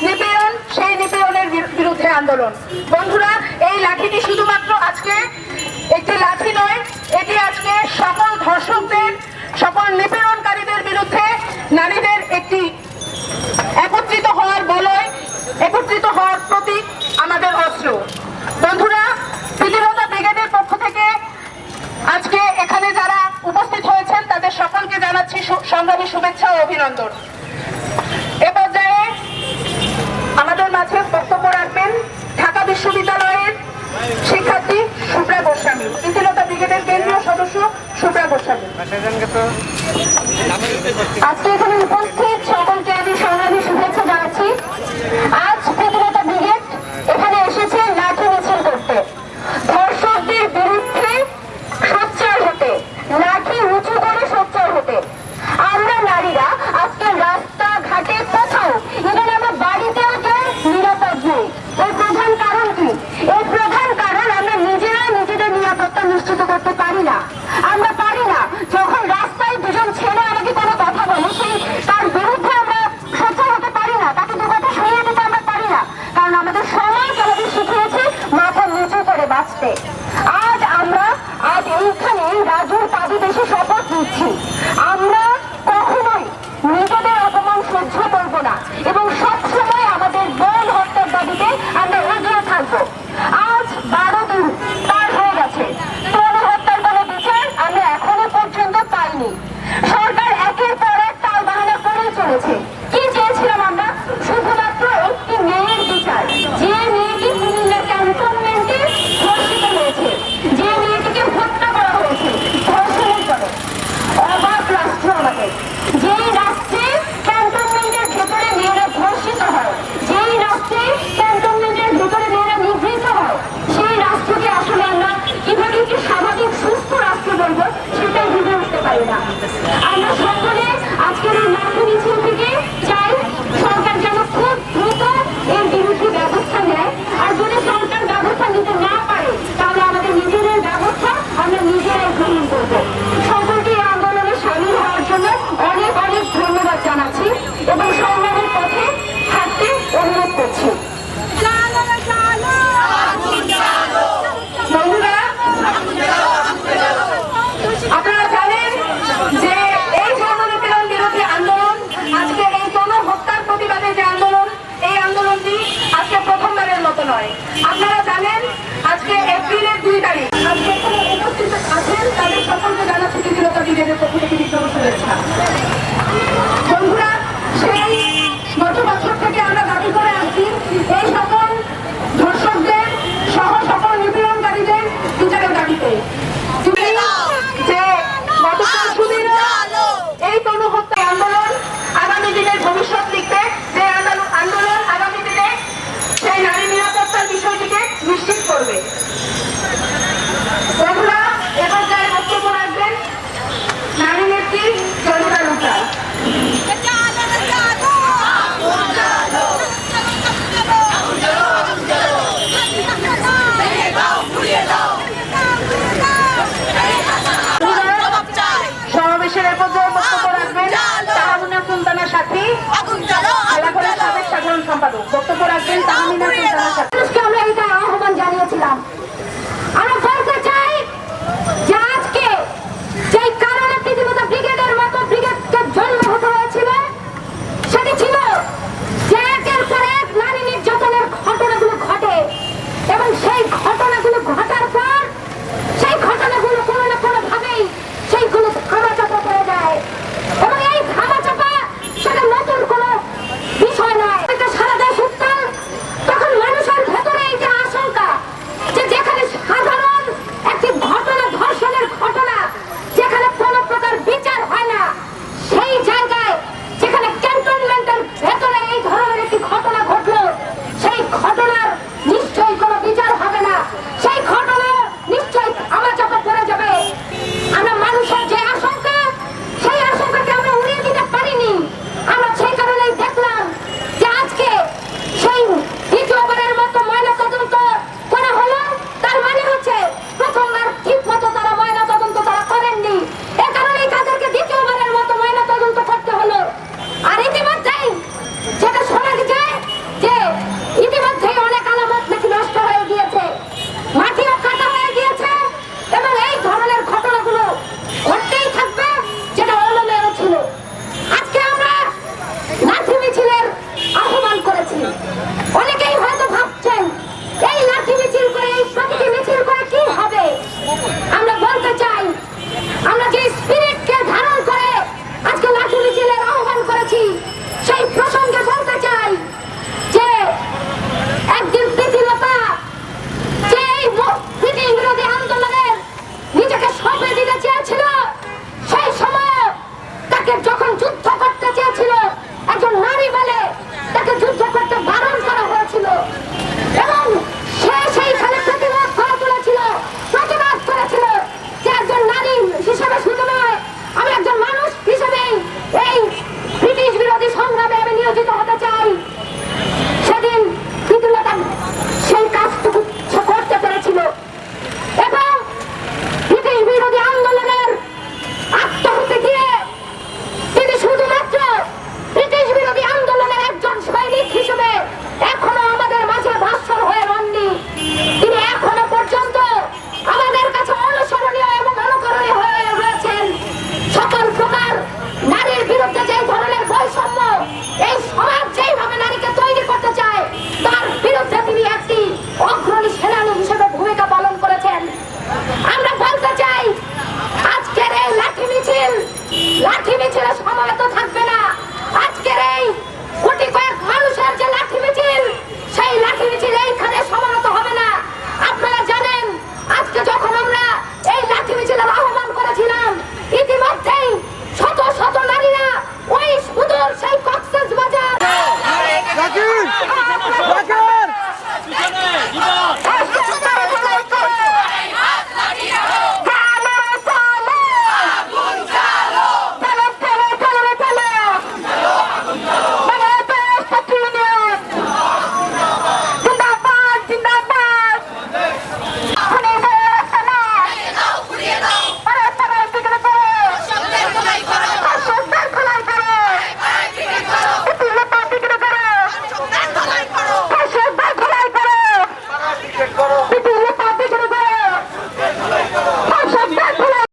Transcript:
নিপীড়ন, সেই নিপীড়নের বিরুদ্ধে আন্দোলন। বন্ধুরা, এই লাঠিটি শুধুমাত্র আজকে একটি লাঠি নয়, এটি আজকে সকল ধর্ষকদের, সকল নিপীড়নকারীদের বিরুদ্ধে নারীদের একটি একত্রিত হওয়ার বলয়, একত্রিত হওয়ার প্রতীক, আমাদের অস্ত্র। বন্ধুরা, প্রীতিলতা ব্রিগেডের পক্ষ থেকে আজকে এখানে যারা উপস্থিত হয়েছেন তাদের সকলকে জানাচ্ছি সংগ্রামী শুভেচ্ছা ও অভিনন্দন। এ পর্যায়ে আমাদের মাঝে বক্তব্য রাখবেন ঢাকা বিশ্ববিদ্যালয়ের শিক্ষার্থী শুভ্রা গোস্বামী, প্রীতিলতা ব্রিগেডের কেন্দ্রীয় সদস্য শুভ্রা গোস্বামী। আজকে এখানে উপস্থিত সকলকে আমি সংগ্রামী শুভেচ্ছা জানাচ্ছি। আজ প্রীতিলতা ব্রিগেড এখানে এসেছে লাঠি মিছিল করতে, ধর্ষকদের বিরুদ্ধে সোচ্চার হতে, লাঠি উঁচু করে সোচ্চার হতে। আমরা নারীরা আজকে রাস্তা ঘাটে কোথাও, ইভেন আমার বাড়িতেও কেউ নিরাপদ নেই। এর প্রধান কারণ কি? এর প্রধান কারণ আমরা নিজেরা নিজেদের নিরাপত্তা নিশ্চিত করতে পারি না। আমরা পারি না যখন রাস্তায় দুজন ছেলে আমাকে কোনো কথা বলে, সেই তার বিরুদ্ধে আমরা সোচ্চার হতে পারি না, তাকে দু কথা শুনিয়ে দিতে আমরা পারি না, কারণ আমাদের সমাজ আমাদের শিখিয়েছে মাথা নিচু করে বাঁচতে। আজ এইখানে রাজুর পাদে দেশে শপথ নিচ্ছি, আমরা কখনোই নিজেদের অপমান সহ্য করব না এবং সবসময় আমাদের বোন হত্যার দাবিতে আমরা এগিয়ে থাকবো। আজ 12 দিন পার হয়ে গেছে, তনু হত্যার কোনো বিচার আমরা এখনো পর্যন্ত পাইনি। সরকার একের পর এক টালবাহানা করেই চলেছে। কি চেয়েছিলাম আমরা? শুধুমাত্র একটি মেয়ের বিচার, যে মেয়েটি কুমিল্লা ক্যান্টনমেন্টে ধর্ষিত হয়েছে, যে মেয়েটিকে হত্যা করা হয়েছে ধর্ষণের পরে। অবাক রাষ্ট্র আমাদের, যেই রাষ্ট্রে ক্যান্টনমেন্টের ভেতরে মেয়েরা ধর্ষিত হয়, যেই রাষ্ট্রে ক্যান্টনমেন্টের ভেতরে মেয়েরা নিগৃহীত হয়, সেই রাষ্ট্রকে আসলে আমরা কিভাবে একটি স্বাভাবিক সুস্থ রাষ্ট্র বলবো সেটাই ভেবে উঠতে পারি না। আমরা সকলে আজকের এই লাঠি মিছিল থেকে চাই সরকার যেন খুব দ্রুত এর বিরুদ্ধে ব্যবস্থা নেয়, আর যদি সরকার ব্যবস্থা নিতে না পারে তাহলে আমাদের নিজেদের ব্যবস্থা আমরা নিজেরাই গ্রহণ করবো। সকলকে এই আন্দোলনে সামিল হওয়ার জন্য অনেক অনেক ধন্যবাদ জানাচ্ছি এবং সংগ্রামের পথে হাঁটতে অনুরোধ করছি। বন্ধুরা, আপনারা জানেন যে এই যৌন নিপীড়ন বিরোধী আন্দোলন, আজকে এই যৌন হত্যার প্রতিবাদে যে আন্দোলন, এই আন্দোলনটি আজকে প্রথমবারের মতো নয়। আপনারা জানেন আজকে এপ্রিলের 2 তারিখ, আজকে এখানে উপস্থিত আছেন তাদের সকলকে জানাচ্ছি প্রীতিলতা ব্রিগেডের পক্ষ থেকে বিপ্লব শুভেচ্ছা। বন্ধুরা, সেই গত বছর থেকে আমরা দাবি করে আসছি এই সকল ধর্ষকদের সহ সকল নিপীড়নকারীদের বিচারের দাবিতে, যে গত পরশুদিনে এই তনু হত্যা আন্দোলন আগামী দিনের ভবিষ্যৎ লিখতে, যে আন্দোলন আগামী দিনে সেই নারী নিরাপত্তার বিষয়টিকে নিশ্চিত করবে। বন্ধুরা, এবার যাই বক্তব্য রাখবেন নারী নেত্রী জয়িতা লুটা। সমাবেশের এ পর্যায়ে বক্তব্য রাখবেন তাহমিনা সুলতানা সাথী, জেলাখলের সাবেক সাধারণ সম্পাদক। বক্তব্য রাখবেন তাহমিনা সুলতানা সাথী। আমরা এটা আহ্বান জানিয়েছিলাম। আমরা বলতে চাই যে আজকে যেই কারণে প্রীতিলতা ব্রিগেডের মতো ব্রিগেডকে জন্ম হতে হয়েছিল, সেটি ছিল যে